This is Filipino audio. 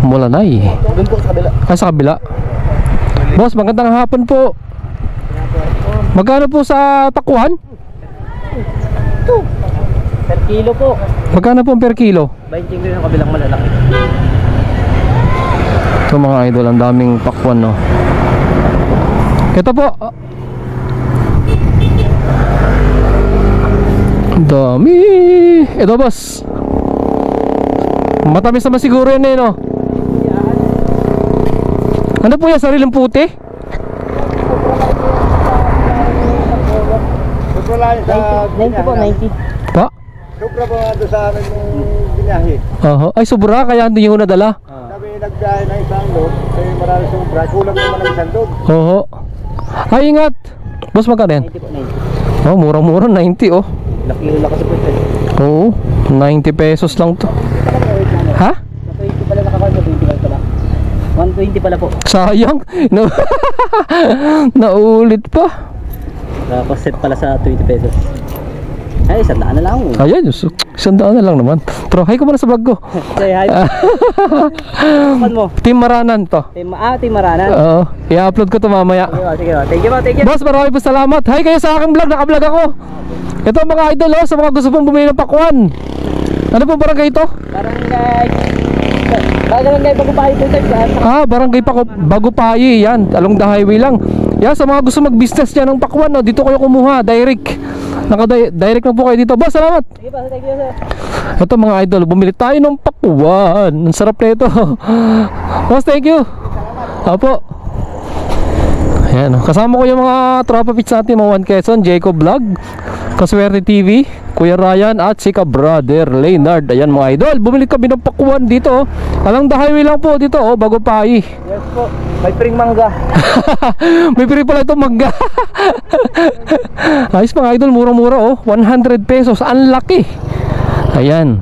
Mulanay. Doon po sa kabila. Ay, sa kabila. Boss, magandang hapon po. Magkano po sa takuan? Per kilo po. Magkano po per kilo? 20 kilo yung kabilang malalaki. Ito mga idol, ang daming pakwan, no. Ito po. Ang dami. Ito boss. Matamis naman siguro yan eh, no. Ano po yan, sariling puti? Sobra lang sa 90 po, 90. Pa? Sobra po doon sa amin yung binahe. Ay, sobra, kaya hindi nyo nadala. Sabi nagbiyahe ng isang load, kaya marami sobra. Kulang naman ng isang load. Oo. Ay, ingat. Boss, magkano yan? 90 po, 90. Oh, murang-mura, 90 oh. Laki kasi po ito. Oo, 90 pesos lang to. Ha? 120 pala nakakanya, 20 pala. 120 pala po. Sayang. Naulit pa. Tapos set pala sa 20 pesos. Ay, 100 na lang. Ayan, 100 na lang naman. Pero hi ko muna sa vlog ko. Say hi. Saan mo? Team Maranan to. Team Maranan. Oo, i-upload ko to mamaya. Sige, thank you, thank you. Boss, marami po salamat. Hi kayo sa aking vlog, naka-vlog ako. Ito mga idol, oh, sa mga gusto pong bumili ng pakwan. Ano po barangay ito? Barangay Bagupahi po ito. Barangay Bagupahi, yan, along the highway lang. Yan, sa mga gusto mag-business dyan ng pakwan, no, dito kayo kumuha, direct. Direct na po kayo dito. Boss, salamat. Sige pa, thank you sir. Ito mga idol, bumili tayo ng pakwan. Ang sarap na ito. Boss, thank you. Apo. Ayan, kasama ko yung mga tropa pits natin, mga One Quezon, Jacob Vlog, Kaswerte TV, Kuya Ryan at si Brother Leonard. Ayan mga idol, bumili kami ng pakwan dito, alang the highway lang po dito, Bagupahi. Yes po, may pring mangga. May free pala itong mangga. Ayos mga idol, mura-mura 100 pesos, ang laki. Ayan.